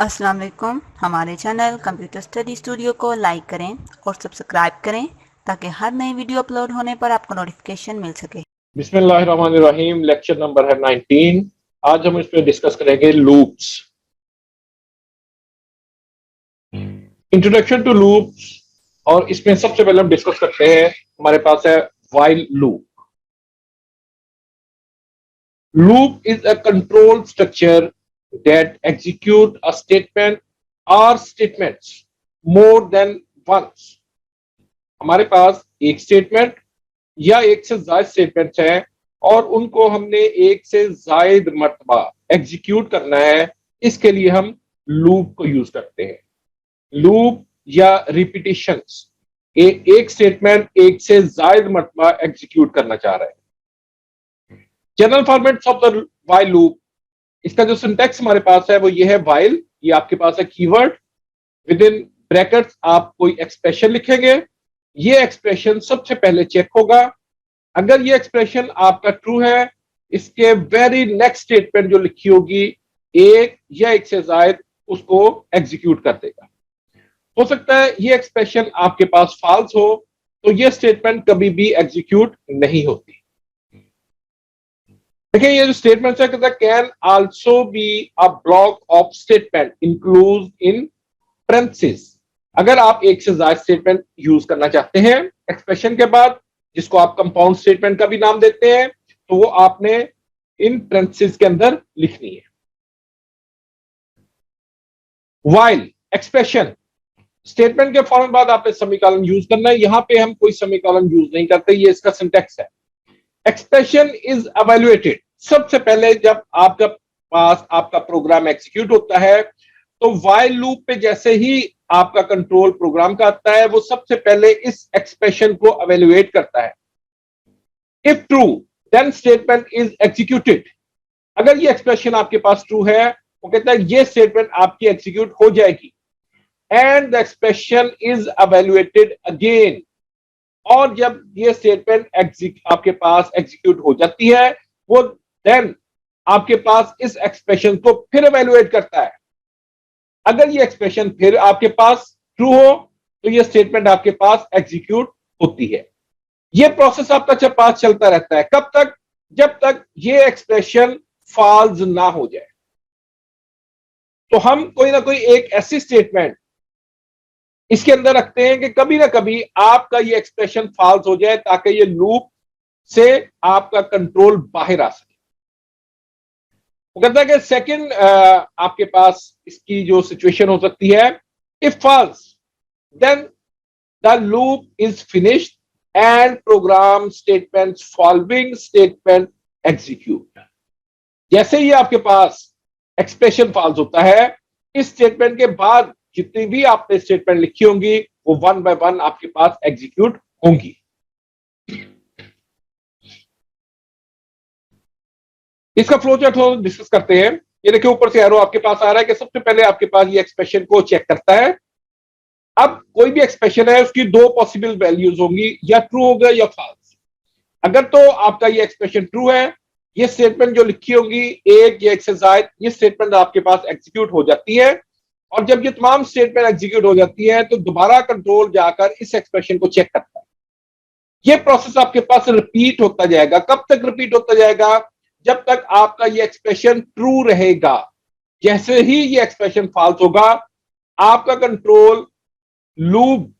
अस्सलाम वालेकुम। हमारे चैनल कंप्यूटर स्टडी स्टूडियो को लाइक करें और सब्सक्राइब करें ताकि हर नई वीडियो अपलोड होने पर आपको नोटिफिकेशन मिल सके। बिस्मिल्लाहिर्रहमानिर्रहीम। लेक्चर नंबर है 19। आज हम इस पे डिस्कस करेंगे लूप्स। Introduction to loops. और इसमें सबसे पहले हम डिस्कस करते हैं, हमारे पास है while loop. Loop is a control structure that execute a statement और स्टेटमेंट्स मोर देन वंस। हमारे पास एक स्टेटमेंट या एक से ज्यादा स्टेटमेंट्स हैं और उनको हमने एक से ज्यादा मर्तबा एग्जीक्यूट करना है। इसके लिए हम लूप को यूज करते हैं। लूप या रिपीटिशंस, एक स्टेटमेंट एक से ज्यादा मर्तबा एग्जीक्यूट करना चाह रहा है। General formats of the while loop, इसका जो सिंटैक्स हमारे पास है वो ये है व्हाइल, ये आपके पास है कीवर्ड, विद इन ब्रैकेट्स आप कोई एक्सप्रेशन लिखेंगे। ये एक्सप्रेशन सबसे पहले चेक होगा। अगर ये एक्सप्रेशन आपका ट्रू है, इसके वेरी नेक्स्ट स्टेटमेंट जो लिखी होगी एक या एक से ज्यादा, उसको एग्जीक्यूट कर देगा। हो सकता है ये एक्सप्रेशन आपके पास फॉल्स हो, तो ये स्टेटमेंट कभी भी एग्जीक्यूट नहीं होती। देखिए ये जो स्टेटमेंट है कहता है can also be a block of statement include in parenthesis. अगर आप एक से ज्यादा स्टेटमेंट यूज करना चाहते हैं एक्सप्रेशन के बाद, जिसको आप कंपाउंड स्टेटमेंट का भी नाम देते हैं, तो वो आपने इन पेरेंथेसिस के अंदर लिखनी है। व्हाइल एक्सप्रेशन, स्टेटमेंट के फौरन बाद आपने सेमीकोलन यूज करना है। यहां पे हम कोई सेमीकोलन यूज नहीं करते, ये इसका सिंटैक्स है। एक्सप्रेशन इज इवैल्यूएटेड, सबसे पहले जब आपका पास आपका प्रोग्राम एग्जीक्यूट होता है तो व्हाइल लूप पे जैसे ही आपका कंट्रोल प्रोग्राम का आता है, वो सबसे पहले इस एक्सप्रेशन को इवैल्यूएट करता है। If true then statement is executed. अगर ये एक्सप्रेशन आपके पास ट्रू है, वो कहता है ये स्टेटमेंट आपकी एग्जीक्यूट हो जाएगी। And the expression is evaluated again. और जब ये स्टेटमेंट आपके पास एग्जीक्यूट हो जाती है, वो देन आपके पास इस एक्सप्रेशन को फिर इवैल्यूएट करता है। अगर ये एक्सप्रेशन फिर आपके पास ट्रू हो, तो ये स्टेटमेंट आपके पास एग्जीक्यूट होती है। ये प्रोसेस आपका पास चलता रहता है। कब तक? जब तक ये एक्सप्रेशन फॉल्स ना हो जाए। तो हम कोई ना कोई एक ऐसी स्टेटमेंट इसके अंदर रखते हैं कि कभी ना कभी आपका ये एक्सप्रेशन फॉल्स हो जाए, ताकि ये लूप से आपका कंट्रोल बाहर आ सके। वो कहता है कि सेकंड आपके पास इसकी जो सिचुएशन हो सकती है, if false then the loop is finished and program statement following statement execute. जैसे ही आपके पास एक्सप्रेशन फॉल्स होता है, इस स्टेटमेंट के बाद जितनी भी आपने स्टेटमेंट लिखी होंगी वो वन बाय वन आपके पास एग्जीक्यूट होंगी। इसका फ्लो चार्ट हम डिस्कस करते हैं। ये देखिए ऊपर से एरो आपके पास आ रहा है कि सबसे पहले आपके पास ये एक्सप्रेशन को चेक करता है। अब कोई भी एक्सप्रेशन है उसकी दो पॉसिबल वैल्यूज होंगी, या ट्रू होगा या फॉल्स। अगर तो आपका ये एक्सप्रेशन ट्रू है, ये स्टेटमेंट जो लिखी होंगी एक या एक से ज्यादा, ये स्टेटमेंट आपके पास एग्जीक्यूट हो जाती है। और जब ये तमाम स्टेटमेंट एग्जीक्यूट हो जाती है, तो दोबारा कंट्रोल जाकर इस एक्सप्रेशन को चेक करता है। ये प्रोसेस आपके पास रिपीट होता जाएगा। कब तक रिपीट होता जाएगा? जब तक आपका ये एक्सप्रेशन ट्रू रहेगा। जैसे ही ये एक्सप्रेशन फॉल्स होगा, आपका कंट्रोल लूप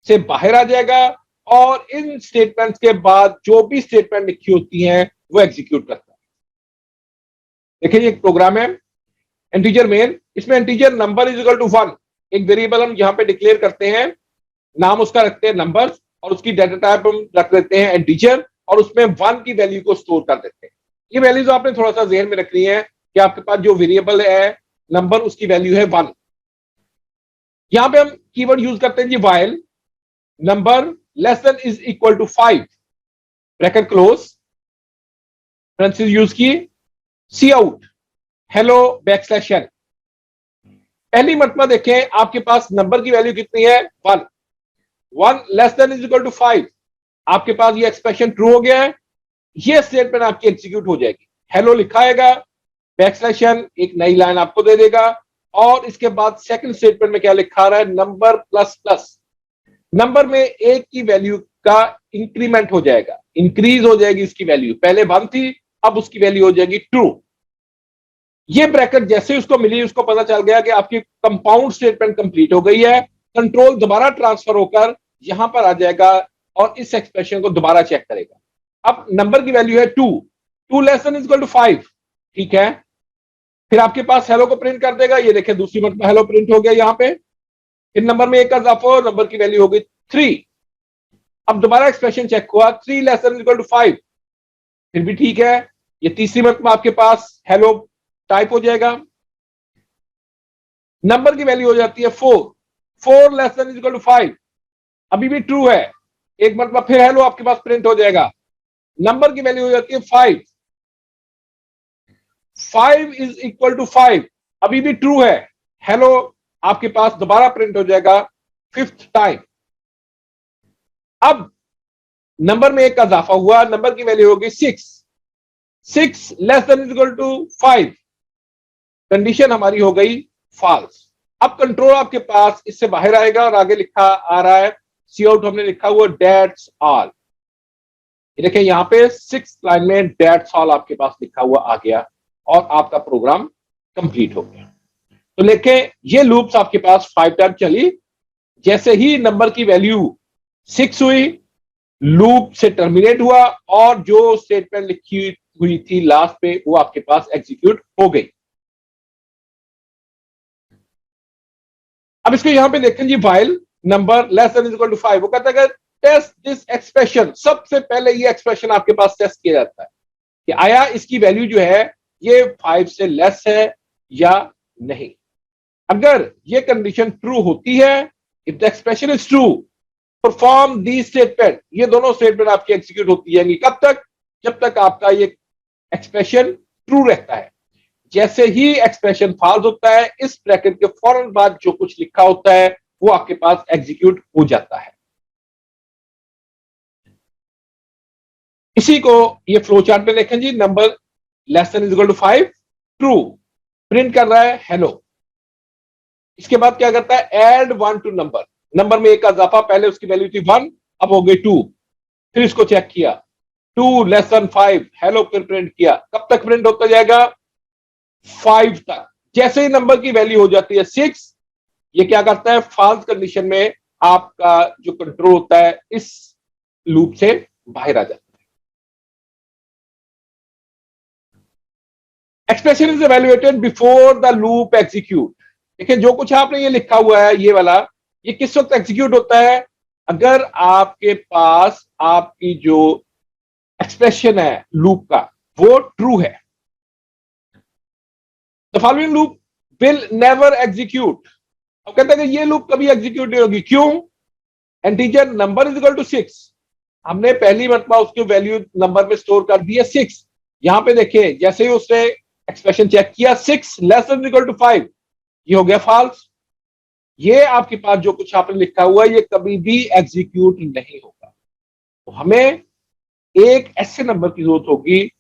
से बाहर आ जाएगा और इन स्टेटमेंट्स के बाद जो भी स्टेटमेंट लिखी होती हैं वो एग्जीक्यूट करता है। देखिए ये एक प्रोग्राम है इंटीजर मेन, इसमें integer number is equal to 1 एक वेरिएबल हम यहां पे डिक्लेयर करते हैं, नाम उसका रखते हैं नंबर, और उसकी डाटा टाइप हम रख देते हैं इंटीजर, और उसमें 1 की वैल्यू को स्टोर कर देते हैं। ये वैल्यूज आपने थोड़ा सा ज़हन में रखनी है कि आपके पास जो वेरिएबल है नंबर, उसकी वैल्यू है 1। यहां पे हम कीवर्ड यूज करते हैं जी while number less than is equal to 5 bracket close, parenthesis use की, cout hello backslash n। पहली मर्तबा देखें आपके पास नंबर की वैल्यू कितनी है? 1। 1 less than is equal to 5, आपके पास ये एक्सप्रेशन ट्रू हो गया है। ये स्टेटमेंट आपकी एग्जीक्यूट हो जाएगी। हेलो लिखाएगा, बैकस्लैश n एक नई लाइन आपको दे देगा, और इसके बाद सेकंड स्टेटमेंट में क्या लिखा रहा है, नंबर प्लस प्लस, नंबर में एक की वैल्यू का इंक्रीमेंट हो जाएगा, इंक्रीज हो जाएगी इसकी वैल्यू, पहले 1 थी अब उसकी वैल्यू हो जाएगी 2। ये ब्रैकेट जैसे उसको मिली उसको पता चल गया कि आपकी कंपाउंड स्टेटमेंट कंप्लीट हो गई है, कंट्रोल दोबारा ट्रांसफर होकर यहां पर आ जाएगा और इस एक्सप्रेशन को दोबारा चेक करेगा। अब नंबर की वैल्यू है 2, 2 लेस देन इक्वल टू 5, ठीक है, फिर आपके पास हेलो को प्रिंट कर देगा, ये देखें दूसरी मरतबा हेलो प्रिंट हो गया यहां पे, फिर नंबर में एक का इजाफा, नंबर की वैल्यू हो गई 3। अब दोबारा एक्सप्रेशन चेक हुआ, 3 लेस देन इक्वल टू 5, फिर भी ठीक है, ये तीसरी मरतबा आपके पास हेलो टाइप हो जाएगा, नंबर की वैल्यू हो जाती है 4, 4 लेस देन इक्वल टू 5, अभी भी ट्रू है, एक मरतबा फिर हेलो आपके पास प्रिंट हो जाएगा, नंबर की वैल्यू हो जाती है 5, 5 इज इक्वल टू 5, अभी भी ट्रू है, हेलो आपके पास दोबारा प्रिंट हो जाएगा 5th टाइम। अब नंबर में एक का इजाफा हुआ, नंबर की वैल्यू होगी 6, 6 less than equal to 5, condition हमारी हो गई फॉल्स। अब कंट्रोल आपके पास इससे बाहर आएगा और आगे लिखा आ रहा है, सी आउट हमने लिखा हुआ दैट्स ऑल, देखें यहां पे 6th लाइन में दैट्स ऑल आपके पास लिखा हुआ आ गया और आपका प्रोग्राम कंप्लीट हो गया। तो देखें ये लूप्स आपके पास 5 टाइम चली, जैसे ही नंबर की वैल्यू 6 हुई लूप से टर्मिनेट हुआ और जो स्टेटमेंट लिखी हुई थी लास्ट पे वो आपके पास एग्जीक्यूट हो गई। अब इसको यहां पे देखें जी, while number less than equal to 5, वो कहता है टेस्ट दिस एक्सप्रेशन, सबसे पहले ये एक्सप्रेशन आपके पास टेस्ट किया जाता है कि आया इसकी वैल्यू जो है ये 5 से लेस है या नहीं। अगर ये कंडीशन ट्रू होती है, if the expression is true, perform the statement, ये दोनों स्टेटमेंट आपकी एग्जीक्यूट होती जाएंगी, कब तक, जब तक आपका ये एक्सप्रेशन ट्रू रहता है। जैसे ही एक्सप्रेशन फॉल्स होता है, इस ब्रैकेट के फौरन बाद जो कुछ लिखा होता है वो आपके पास एग्जीक्यूट हो जाता है। इसी को ये फ्लो चार्ट में देखें जी, number less than equal to 5 true, print कर रहा है हेलो, इसके बाद क्या करता है, ऐड 1 टू नंबर, नंबर में एक का इजाफा, पहले उसकी वैल्यू थी 1 अब हो गई 2, फिर इसको चेक किया 2 लेस देन 5 हेलो, फिर प्रिंट किया, कब तक प्रिंट होता जाएगा, 5 तक। जैसे ही नंबर की वैल्यू हो जाती है 6, ये क्या करता है, फॉल्स कंडीशन में आपका जो कंट्रोल होता है इस लूप से बाहर आ जाता है। Expression is evaluated before the loop execute, देखिए जो कुछ आपने ये लिखा हुआ है ये वाला, ये किस वक्त एग्जीक्यूट होता है, अगर आपके पास आपकी जो एक्सप्रेशन है लूप का वो ट्रू है। The following loop will never execute, अब कहते हैं कि ये लूप कभी एग्जीक्यूट नहीं होगी, क्यों, integer number is equal to 6, हमने पहली मरतबा उसकी वैल्यू नंबर में स्टोर कर दी है 6, यहां पे देखिए जैसे ही उसने एक्सप्रेशन चेक किया 6 लेस देन इक्वल टू 5, ये हो गया फॉल्स। ये आपके पास जो कुछ आपने लिखा हुआ है ये कभी भी एग्जीक्यूट नहीं होगा। तो हमें एक ऐसे नंबर की जरूरत होगी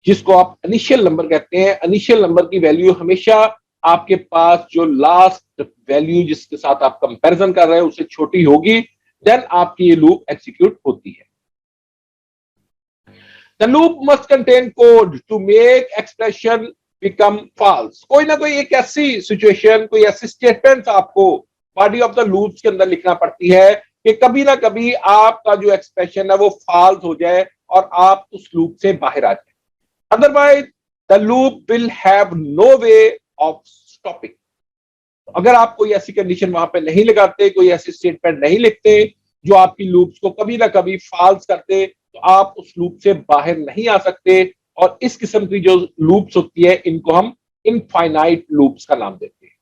जिसको आप इनिशियल नंबर कहते हैं, इनिशियल नंबर की वैल्यू हमेशा आपके पास जो लास्ट वैल्यू जिसके साथ आप कंपैरिजन कर रहे हैं उससे छोटी होगी, देन आपकी ये लूप एग्जीक्यूट होती है। The loop must contain code to make expression become false, कोई ना कोई एक ऐसी सिचुएशन, कोई ऐसी स्टेटमेंट आपको बॉडी ऑफ द लूप्स के अंदर लिखना पड़ती है कि कभी ना कभी आपका जो एक्सप्रेशन है वो फॉल्स हो जाए और आप उस लूप से बाहर आ जाए, otherwise the loop will have no way of stopping. अगर आप कोई ऐसी कंडीशन वहां पे नहीं लगाते, कोई ऐसी स्टेटमेंट नहीं लिखते जो आपकी लूप्स को कभी ना कभी फॉल्स करते, तो आप उस लूप से बाहर नहीं आ सकते। और इस किस्म की जो लूप्स होती है इनको हम इनफाइनाइट लूप्स का नाम देते हैं।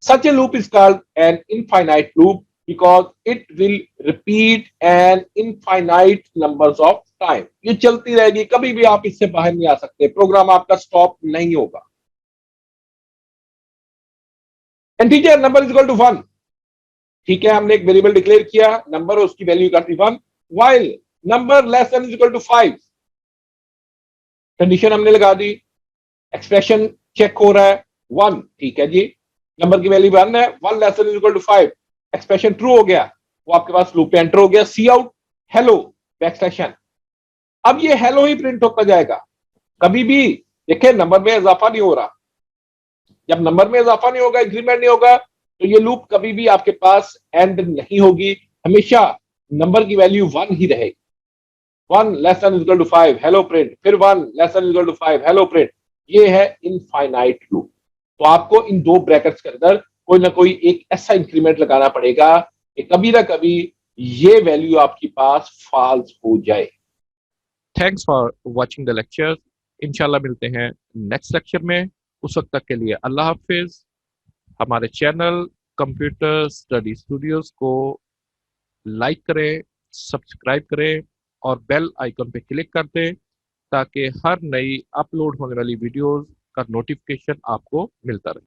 Such a loop is called an infinite loop because it will repeat an infinite numbers of time, ये चलती रहेगी, कभी भी आप इससे बाहर नहीं आ सकते, प्रोग्राम आपका स्टॉप नहीं होगा। Integer number is equal to 1, ठीक है, हमने एक वेरिएबल डिक्लेयर किया नंबर और उसकी वैल्यू करती 1, while number less than is equal to 5, condition हमने लगा दी, एक्सप्रेशन चेक हो रहा है 1, ठीक है जी, नंबर की वैल्यू 1 है, 1 less than equal to 5, expression true हो गया, वो आपके पास लूप पे एंटर हो गया, सी आउट हेलो बैकस्लैश n। अब ये हेलो ही प्रिंट होता जाएगा, कभी भी देखिए नंबर में इजाफा नहीं हो रहा। जब नंबर में इजाफा नहीं होगा, इंक्रीमेंट नहीं होगा, तो ये लूप कभी भी आपके पास एंड नहीं होगी, हमेशा नंबर की वैल्यू 1 ही रहेगी। 1 less than equal to 5 hello print, फिर 1 less than equal to 5 hello print. ये है इनफाइनाइट लूप। तो आपको इन दो ब्रैकेट्स के अंदर कोई ना कोई एक ऐसा इंक्रीमेंट लगाना पड़ेगा कि कभी ना कभी ये वैल्यू आपके पास फॉल्स हो जाए। Thanks for watching the lecture. इंशाल्लाह मिलते हैं नेक्स्ट लेक्चर में। उस वक्त तक के लिए अल्लाह हाफिज। हमारे चैनल कंप्यूटर स्टडी स्टूडियोज को लाइक करें, सब्सक्राइब करें और बेल आइकन पे क्लिक कर दें ताकि हर नई अपलोड होने वाली वीडियोस का नोटिफिकेशन आपको मिलता रहे।